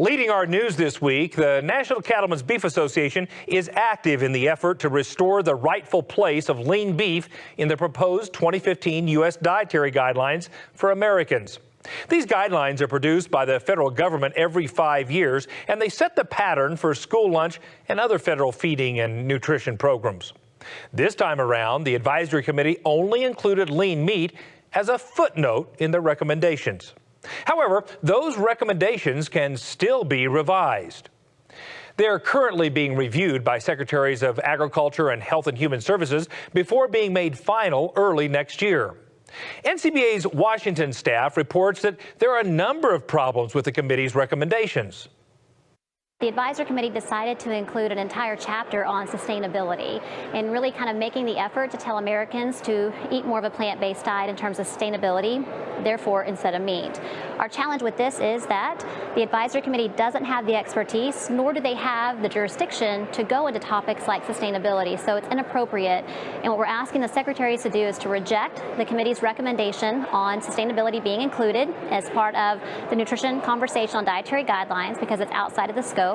Leading our news this week, the National Cattlemen's Beef Association is active in the effort to restore the rightful place of lean beef in the proposed 2015 U.S. Dietary Guidelines for Americans. These guidelines are produced by the federal government every 5 years, and they set the pattern for school lunch and other federal feeding and nutrition programs. This time around, the advisory committee only included lean meat as a footnote in the recommendations. However, those recommendations can still be revised. They're currently being reviewed by Secretaries of Agriculture and Health and Human Services before being made final early next year. NCBA's Washington staff reports that there are a number of problems with the committee's recommendations. The advisory committee decided to include an entire chapter on sustainability and really kind of making the effort to tell Americans to eat more of a plant-based diet in terms of sustainability, therefore instead of meat. Our challenge with this is that the advisory committee doesn't have the expertise, nor do they have the jurisdiction to go into topics like sustainability, so it's inappropriate. And what we're asking the secretaries to do is to reject the committee's recommendation on sustainability being included as part of the nutrition conversation on dietary guidelines because it's outside of the scope,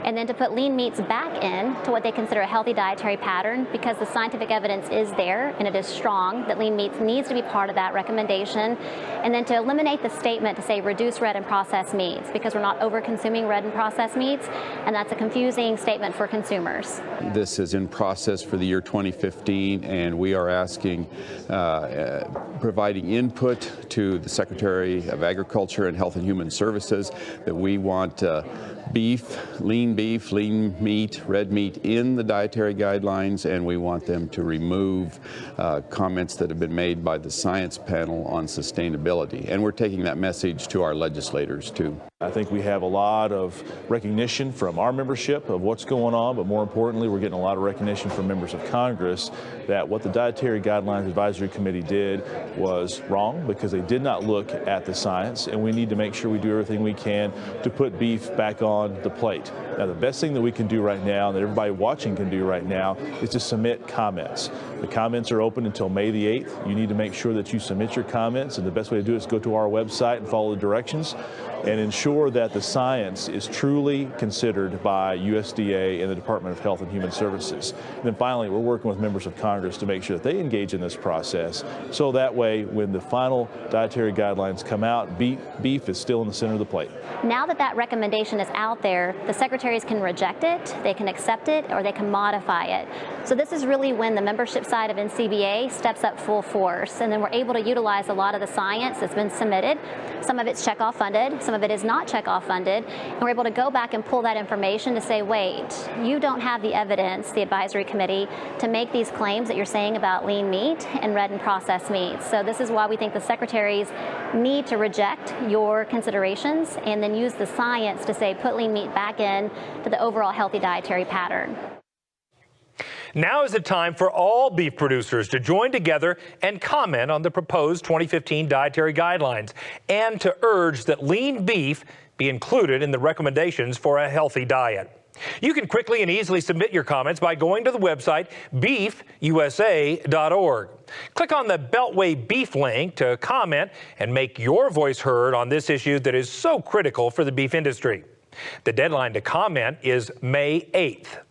and then to put lean meats back in to what they consider a healthy dietary pattern because the scientific evidence is there and it is strong that lean meats needs to be part of that recommendation, and then to eliminate the statement to say reduce red and processed meats because we're not over consuming red and processed meats, and that's a confusing statement for consumers. This is in process for the year 2015, and we are asking, providing input to the Secretary of Agriculture and Health and Human Services that we want beef, lean meat, red meat in the dietary guidelines, and we want them to remove comments that have been made by the science panel on sustainability. And we're taking that message to our legislators too. I think we have a lot of recognition from our membership of what's going on, but more importantly, we're getting a lot of recognition from members of Congress that what the Dietary Guidelines Advisory Committee did was wrong because they did not look at the science, and we need to make sure we do everything we can to put beef back on the plate. Now, the best thing that we can do right now, that everybody watching can do right now, is to submit comments. The comments are open until May the 8th. You need to make sure that you submit your comments, and the best way to do it is go to our website and follow the directions and ensure that the science is truly considered by USDA and the Department of Health and Human Services. And then finally, we're working with members of Congress to make sure that they engage in this process so that way when the final dietary guidelines come out, beef is still in the center of the plate. Now that that recommendation is out there, the secretaries can reject it, they can accept it, or they can modify it. So this is really when the membership side of NCBA steps up full force, and then we're able to utilize a lot of the science that's been submitted. Some of it's checkoff funded, some of it is not checkoff funded, and we're able to go back and pull that information to say, wait, you don't have the evidence, the advisory committee, to make these claims that you're saying about lean meat and red and processed meats. So this is why we think the secretaries need to reject your considerations and then use the science to say put lean meat back in to the overall healthy dietary pattern. Now is the time for all beef producers to join together and comment on the proposed 2015 dietary guidelines and to urge that lean beef be included in the recommendations for a healthy diet. You can quickly and easily submit your comments by going to the website beefusa.org. Click on the Beltway Beef link to comment and make your voice heard on this issue that is so critical for the beef industry. The deadline to comment is May 8th.